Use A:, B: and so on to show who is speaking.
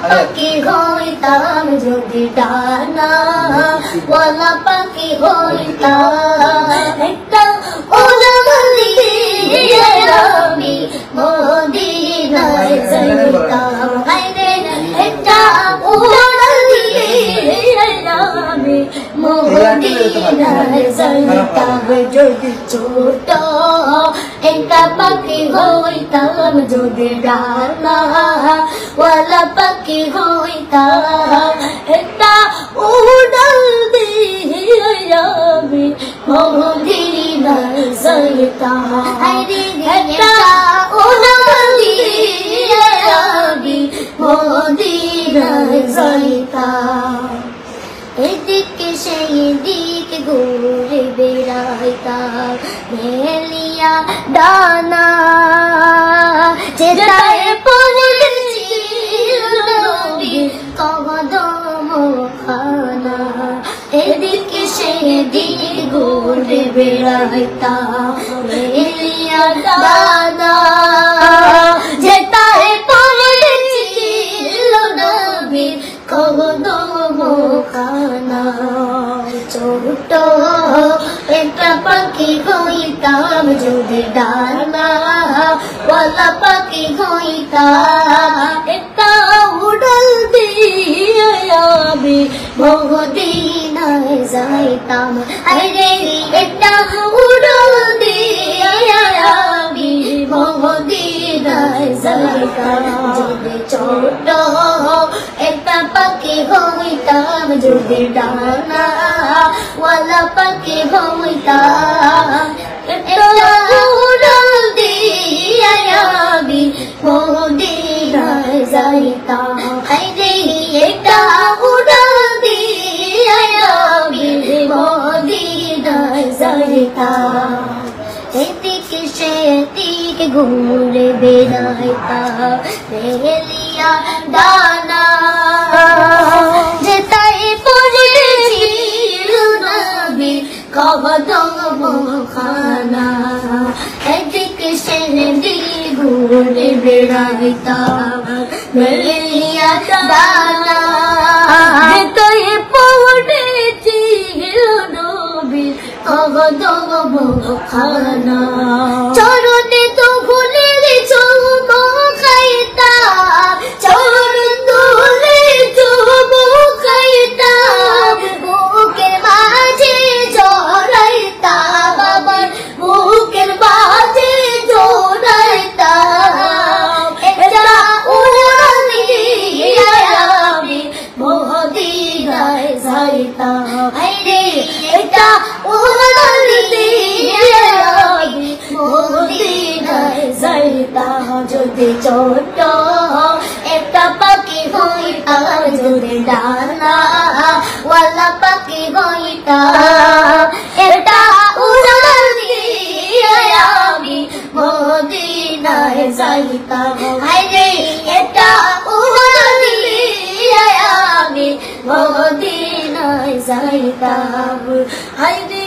A: পাখি হইতাম যদি ডানা ওয়ালা পাখি হইতাম একটা উড়াল দিয়ে আমি মদিনায় যাইতাম হায়রে একটা উড়াল দিয়ে আমি মদিনায় যাইতাম যদি ছোট একটা পাখি হইতাম যদি ডানা ওয়ালা পাখি হইতাম একটা উড়াল দিয়ে আমি মদিনায় যাইতাম হায়রে একটা উড়াল দিয়ে আমি মদিনায় যাইতাম এদিকে সেই দিকে ঘুরে বেড়াইতাম মেলিয়া ডানা যেটায় পড়েছিল নবীর কদম খানা এদিকে সেই দিকে ঘুরে বেড়াইতাম মেলিয়া ডানা যেটায় পড়েছিল নবীর কদম খানা ছোট একটা পাখি হইতাম যদি ডানা ওয়ালা পাখি হইতাম একটা উড়াল দিয়ে আমি মদিনায় যাইতাম আরে একটা উড়াল দিয়ে আমি মদিনায় যাইতাম যদি ছোট একটা পাখি হইতাম যদি ডানা ওয়ালা পাখি হইতাম একটা উড়াল দিয়ে আমি মদিনায় যাইতাম হায়রে একটা উড়াল দিয়ে আমি মদিনায় যাইতাম এদিকে সেদিকে ঘুরে বেড়াইতাম মেলিয়া ডানা যেটায় পড়েছিল নবীর কদম খানা এদিকে সেদিকে ঘুরে বেড়াইতাম মেলিয়া ডানা যেটায় পড়েছিল নবীর কদম খানা চরণে তো ভুলের চুমো খাইতাম চরণ তুলে চুমো খাইতাম বুকের মাঝে জড়াইতাম আমার বুকের মাঝে জড়াইতাম একটা উড়াল দিয়ে আমি মদিনায় যাইতাম হায়রে একটা উড়াল দিয়ে আমি মদিনায় যাইতাম যদি ছোট একটা পাখি হইতাম যদি ডানা ওয়ালা পাখি হইতাম একটা উড়াল দিয়ে আমি মদিনায় যাইতাম হায়রে একটা উড়াল দিয়ে আমি মদিনায় যাইতাম হায়রে